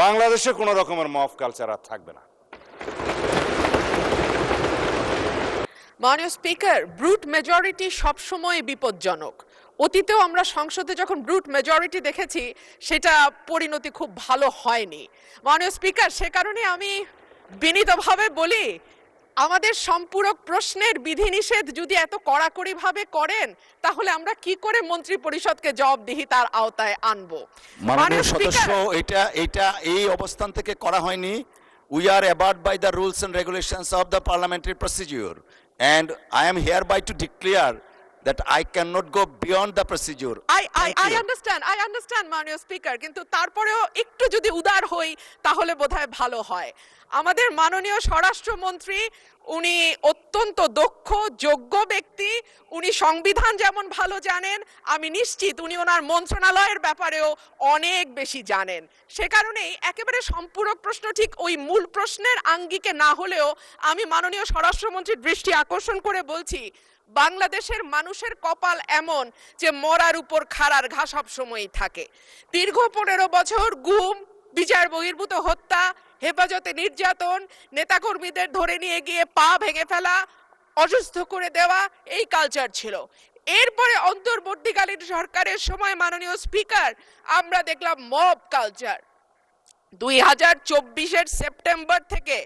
বাংলাদেশে কোনো রকমের মব কালচার আর থাকবে না। মাননীয় স্পিকার, ব্রুট মেজরিটি সবসময় বিপজ্জনক। অতীতেও আমরা সংসদে যখন ব্রুট মেজরিটি দেখেছি সেটা পরিণতি খুব ভালো হয়নি। মাননীয় স্পিকার, সে কারণে আমি বিনীতভাবে বলি, আমাদের সম্পূরক প্রশ্নের বিধিনিষেধ যদি এত কড়াকড়িভাবে করেন তাহলে আমরা কি করে মন্ত্রী পরিষদকে জবাবদিহিতার আওতায় আনবো? মাননীয় সদস্য, এটা এই অবস্থান থেকে করা হয়নি। We are abide by the rules and regulations of the parliamentary procedure, and I am hereby to declare that I cannot go beyond the procedure. I understand মাননীয় স্পিকার, কিন্তু তারপরেও একটু যদি উদার হই তাহলে বোধহয় ভালো হয়। আমাদের মাননীয় স্বরাষ্ট্রমন্ত্রী, উনি অত্যন্ত দক্ষ যোগ্য ব্যক্তি। উনি সংবিধান যেমন ভালো জানেন, আমি নিশ্চিত উনি ওনার মন্ত্রণালয়ের ব্যাপারেও অনেক বেশি জানেন। সে কারণেই একেবারে সম্পূরক প্রশ্ন ঠিক ওই মূল প্রশ্নের আঙ্গিকে না হলেও আমি মাননীয় স্বরাষ্ট্রমন্ত্রীর দৃষ্টি আকর্ষণ করে বলছি, বাংলাদেশের মানুষের কপাল এমন যে মরার উপর খাড়ার ঘা সব সময়ই থাকে। দীর্ঘ 15 বছর গুম, বিচার বহির্ভূত হত্যা, হেফাজতে নির্যাতন, নেতাকর্মীদের ধরে নিয়ে গিয়ে পা ভেঙে ফেলা, অসুস্থ করে দেওয়া, এই কালচার ছিল। এরপরে অন্তর্বর্তীকালীন সরকারের সময় মাননীয় স্পিকার আমরা দেখলাম মব কালচার। 2024-এর সেপ্টেম্বর থেকে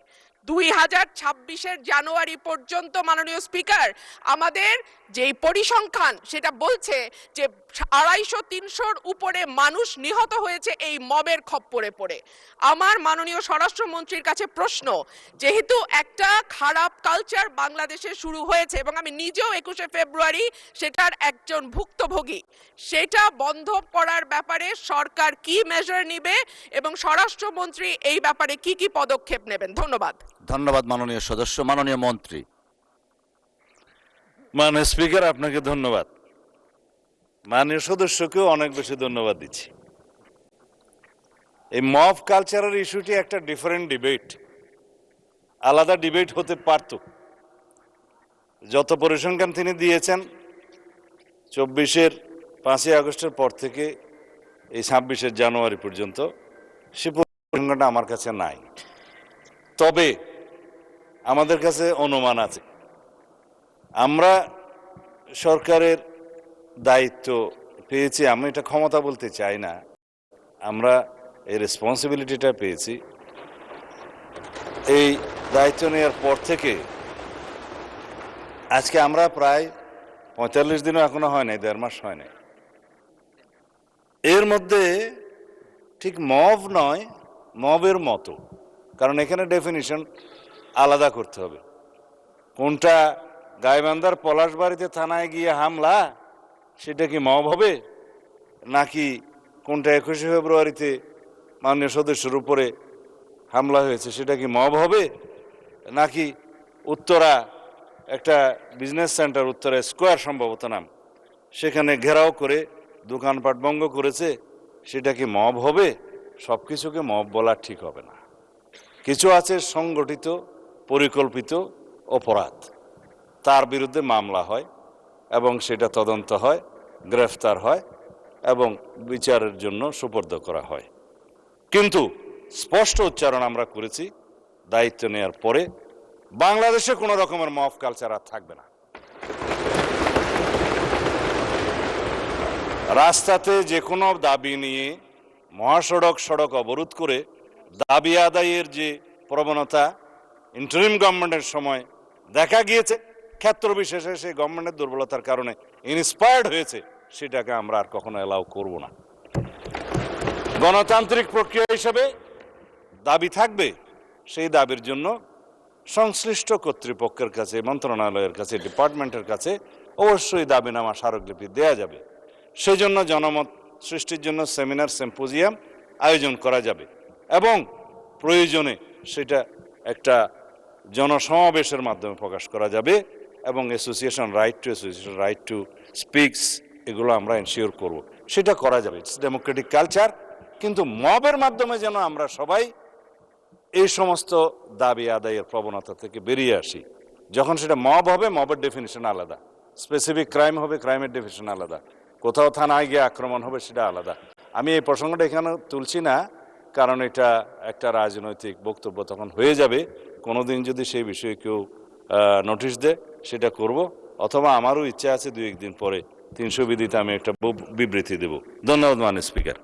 2026-এর জানুয়ারি পর্যন্ত মাননীয় স্পিকার আমাদের যেই পরিসংখ্যান সেটা বলছে যে 250-300-র উপরে মানুষ নিহত হয়েছে এই মবের খপ্পরে পড়ে। আমার মাননীয় স্বরাষ্ট্রমন্ত্রীর কাছে প্রশ্ন, যেহেতু একটা খারাপ কালচার বাংলাদেশে শুরু হয়েছে এবং আমি নিজেও 21শে ফেব্রুয়ারি সেটার একজন ভুক্তভোগী, সেটা বন্ধ করার ব্যাপারে সরকার কি মেজার নেবে এবং স্বরাষ্ট্রমন্ত্রী এই ব্যাপারে কি কি পদক্ষেপ নেবেন? ধন্যবাদ। ধন্যবাদ মাননীয় সদস্য। মাননীয় মন্ত্রী। মাননীয় স্পিকার, আপনাকে ধন্যবাদ। মাননীয় সদস্যকেও অনেক বেশি ধন্যবাদ দিচ্ছি। এই মব কালচারের ইস্যুটি একটা ডিফারেন্ট ডিবেট, আলাদা ডিবেট হতে পারত। যত পরিসংখ্যান তিনি দিয়েছেন 24-এর 5ই আগস্টের পর থেকে এই 26-এর জানুয়ারি পর্যন্ত, সে পরিসংখ্যানটা আমার কাছে নাই। তবে আমাদের কাছে অনুমান আছে। আমরা সরকারের দায়িত্ব পেয়েছি, আমি এটা ক্ষমতা বলতে চাই না, আমরা এই রেসপন্সিবিলিটিটা পেয়েছি। এই দায়িত্ব নেওয়ার পর থেকে আজকে আমরা প্রায় 45 দিনও এখনো হয় নাই, 1.5 মাস হয় নাই। এর মধ্যে ঠিক মব নয়, মবের মতো, কারণ এখানে ডেফিনিশন আলাদা করতে হবে। কোনটা গাইবান্ধার পলাশবাড়িতে থানায় গিয়ে হামলা, সেটা কি মব হবে? নাকি কোনটা 21শে ফেব্রুয়ারিতে মাননীয় সদস্যের উপরে হামলা হয়েছে সেটা কি মব হবে? নাকি উত্তরা একটা বিজনেস সেন্টার, উত্তরা স্কোয়ার সম্ভবত নাম, সেখানে ঘেরাও করে দোকানপাট ভঙ্গ করেছে, সেটা কি মব হবে? সব কিছুকে মব বলা ঠিক হবে না। কিছু আছে সংগঠিত পরিকল্পিত অপরাধ, তার বিরুদ্ধে মামলা হয় এবং সেটা তদন্ত হয়, গ্রেফতার হয় এবং বিচারের জন্য সুপর্দ করা হয়। কিন্তু স্পষ্ট উচ্চারণ আমরা করেছি দায়িত্ব নেওয়ার পরে, বাংলাদেশে কোনো রকমের মব কালচার আর থাকবে না। রাস্তাতে যে কোনো দাবি নিয়ে মহাসড়ক সড়ক অবরোধ করে দাবি আদায়ের যে প্রবণতা ইন্টারিম গভর্নমেন্টের সময় দেখা গিয়েছে, ক্ষেত্র বিশেষে সেই গভর্নমেন্টের দুর্বলতার কারণে ইন্সপায়ার্ড হয়েছে, সেটাকে আমরা আর কখনো অ্যালাউ করব না। গণতান্ত্রিক প্রক্রিয়া হিসেবে দাবি থাকবে, সেই দাবির জন্য সংশ্লিষ্ট কর্তৃপক্ষের কাছে, মন্ত্রণালয়ের কাছে, ডিপার্টমেন্টের কাছে অবশ্যই দাবিনামা স্মারকলিপি দেয়া যাবে। সেই জন্য জনমত সৃষ্টির জন্য সেমিনার, সিম্পোজিয়াম আয়োজন করা যাবে এবং প্রয়োজনে সেটা একটা জনসমাবেশের মাধ্যমে প্রকাশ করা যাবে এবং অ্যাসোসিয়েশন রাইট টু স্পিকস, এগুলো আমরা এনশিওর করব, সেটা করা যাবে। It's Democratic culture. কিন্তু মবের মাধ্যমে যেন আমরা সবাই এই সমস্ত দাবি আদায়ের প্রবণতা থেকে বেরিয়ে আসি। যখন সেটা মব হবে, মবের ডেফিনিশন আলাদা, স্পেসিফিক ক্রাইম হবে, ক্রাইমের ডেফিনিশন আলাদা, কোথাও থানায় গিয়ে আক্রমণ হবে, সেটা আলাদা। আমি এই প্রসঙ্গটা এখানে তুলছি না, কারণ এটা একটা রাজনৈতিক বক্তব্য তখন হয়ে যাবে। কোনোদিন যদি সেই বিষয়ে কেউ নোটিশ দেয় সেটা করব, অথবা আমারও ইচ্ছা আছে 2-1 দিন পরে 300 বিধিতে আমি একটা বিবৃতি দেব। ধন্যবাদ মাননীয় স্পিকার।